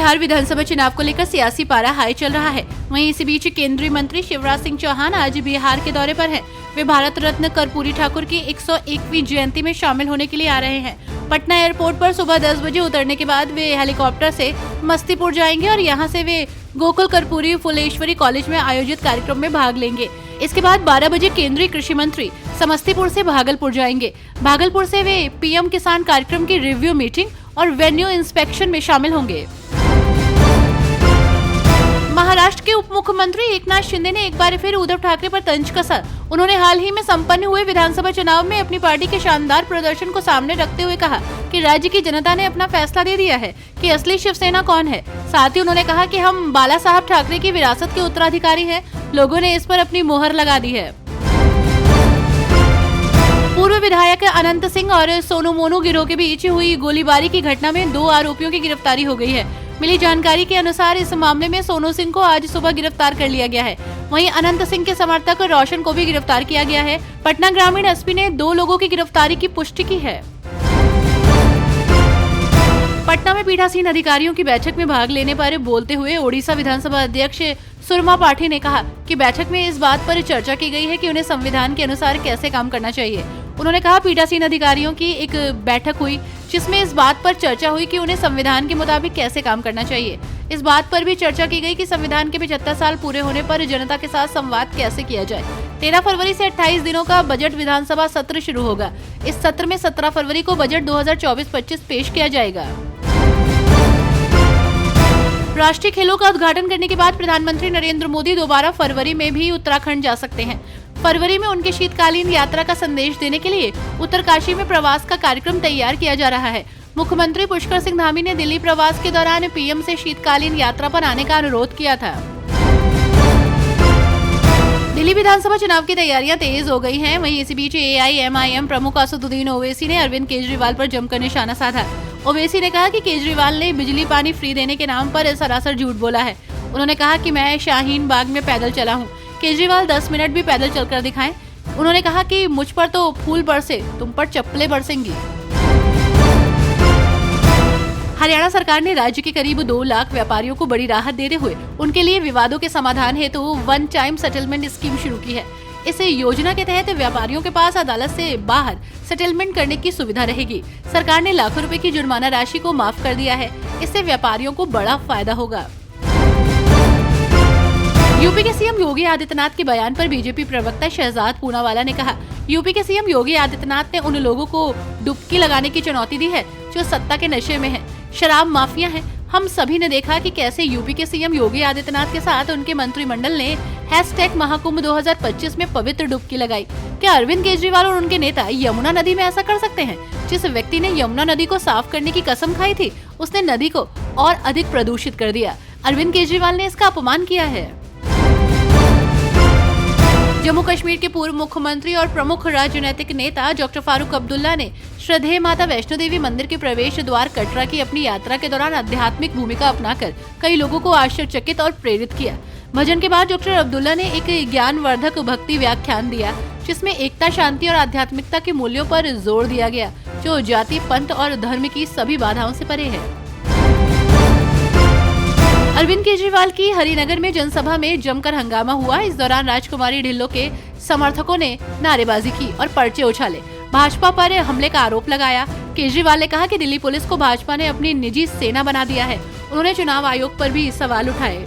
बिहार विधानसभा चुनाव को लेकर सियासी पारा हाई चल रहा है। वहीं इसी बीच केंद्रीय मंत्री शिवराज सिंह चौहान आज बिहार के दौरे पर हैं। वे भारत रत्न कर्पूरी ठाकुर की 101वीं जयंती में शामिल होने के लिए आ रहे हैं। पटना एयरपोर्ट पर सुबह 10 बजे उतरने के बाद वे हेलीकॉप्टर से मस्तीपुर जाएंगे और यहां से वे गोकुल कर्पूरी फुलेश्वरी कॉलेज में आयोजित कार्यक्रम में भाग लेंगे। इसके बाद 12 बजे केंद्रीय कृषि मंत्री समस्तीपुर से भागलपुर जाएंगे। भागलपुर से वे पीएम किसान कार्यक्रम की रिव्यू मीटिंग और वेन्यू इंस्पेक्शन में शामिल होंगे। महाराष्ट्र के उप मुख्यमंत्री एकनाथ शिंदे ने एक बार फिर उद्धव ठाकरे पर तंज कसा। उन्होंने हाल ही में संपन्न हुए विधानसभा चुनाव में अपनी पार्टी के शानदार प्रदर्शन को सामने रखते हुए कहा कि राज्य की जनता ने अपना फैसला दे दिया है कि असली शिवसेना कौन है। साथ ही उन्होंने कहा कि हम बाला साहब ठाकरे की विरासत के उत्तराधिकारी हैं। लोगों ने इस पर अपनी मोहर लगा दी है। पूर्व विधायक अनंत सिंह और सोनू मोनू गिरोह के बीच हुई गोलीबारी की घटना में 2 आरोपियों की गिरफ्तारी हो गई है। मिली जानकारी के अनुसार इस मामले में सोनू सिंह को आज सुबह गिरफ्तार कर लिया गया है। वहीं अनंत सिंह के समर्थक रोशन को भी गिरफ्तार किया गया है। पटना ग्रामीण एसपी ने 2 लोगों की गिरफ्तारी की पुष्टि की है। पटना में पीठासीन अधिकारियों की बैठक में भाग लेने पर बोलते हुए ओडिशा विधानसभा अध्यक्ष सुरमा पाठी ने कहा कि बैठक में इस बात पर चर्चा की गई है कि उन्हें संविधान के अनुसार कैसे काम करना चाहिए। उन्होंने कहा पीठासीन अधिकारियों की एक बैठक हुई जिसमें इस बात पर चर्चा हुई कि उन्हें संविधान के मुताबिक कैसे काम करना चाहिए। इस बात पर भी चर्चा की गई कि संविधान के 75 साल पूरे होने पर जनता के साथ संवाद कैसे किया जाए। 13 फरवरी से 28 दिनों का बजट विधानसभा सत्र शुरू होगा। इस सत्र में 17 फरवरी को बजट 2024-25 पेश किया जाएगा। राष्ट्रीय खेलों का उद्घाटन करने के बाद प्रधानमंत्री नरेंद्र मोदी दोबारा फरवरी में भी उत्तराखंड जा सकते हैं। फरवरी में उनके शीतकालीन यात्रा का संदेश देने के लिए उत्तरकाशी में प्रवास का कार्यक्रम तैयार किया जा रहा है। मुख्यमंत्री पुष्कर सिंह धामी ने दिल्ली प्रवास के दौरान पीएम से शीतकालीन यात्रा पर आने का अनुरोध किया था। दिल्ली विधानसभा चुनाव की तैयारियां तेज हो गई हैं। वहीं इसी बीच AIMIM प्रमुख असदुद्दीन ओवैसी ने अरविंद केजरीवाल पर जमकर निशाना साधा। ओवैसी ने कहा कि केजरीवाल ने बिजली पानी फ्री देने के नाम पर सरासर झूठ बोला है। उन्होंने कहा कि मैं शाहीन बाग में पैदल चला हूं। केजरीवाल 10 मिनट भी पैदल चलकर दिखाएं। उन्होंने कहा कि मुझ पर तो फूल बरसे, तुम पर चप्पलें बरसेंगी। हरियाणा सरकार ने राज्य के करीब 2 लाख व्यापारियों को बड़ी राहत देते हुए उनके लिए विवादों के समाधान हेतु वन टाइम सेटलमेंट स्कीम शुरू की है। इस योजना के तहत व्यापारियों के पास अदालत से बाहर सेटलमेंट करने की सुविधा रहेगी। सरकार ने लाखों रुपए की जुर्माना राशि को माफ कर दिया है। इससे व्यापारियों को बड़ा फायदा होगा। यूपी के सीएम योगी आदित्यनाथ के बयान पर बीजेपी प्रवक्ता शहजाद पूनावाला ने कहा, यूपी के सीएम योगी आदित्यनाथ ने उन लोगों को डुबकी लगाने की चुनौती दी है जो सत्ता के नशे में हैं, शराब माफिया हैं। हम सभी ने देखा कि कैसे यूपी के सीएम योगी आदित्यनाथ के साथ उनके मंत्रिमंडल ने #महाकुंभ 2025 में पवित्र डुबकी लगाई। क्या अरविंद केजरीवाल और उनके नेता यमुना नदी में ऐसा कर सकते हैं? जिस व्यक्ति ने यमुना नदी को साफ करने की कसम खाई थी, उसने नदी को और अधिक प्रदूषित कर दिया। अरविंद केजरीवाल ने इसका अपमान किया है। जम्मू कश्मीर के पूर्व मुख्यमंत्री और प्रमुख राजनीतिक नेता डॉक्टर फारूक अब्दुल्ला ने श्रद्धेय माता वैष्णो देवी मंदिर के प्रवेश द्वार कटरा की अपनी यात्रा के दौरान आध्यात्मिक भूमिका अपनाकर कई लोगों को आश्चर्यचकित और प्रेरित किया। भजन के बाद डॉक्टर अब्दुल्ला ने एक ज्ञानवर्धक भक्ति व्याख्यान दिया जिसमें एकता, शांति और आध्यात्मिकता के मूल्यों पर जोर दिया गया जो जाति, पंथ और धर्म की सभी बाधाओं से परे है। अरविंद केजरीवाल की हरिनगर में जनसभा में जमकर हंगामा हुआ। इस दौरान राजकुमारी ढिल्लो के समर्थकों ने नारेबाजी की और पर्चे उछाले, भाजपा पर हमले का आरोप लगाया। केजरीवाल ने कहा कि दिल्ली पुलिस को भाजपा ने अपनी निजी सेना बना दिया है। उन्होंने चुनाव आयोग पर भी सवाल उठाए।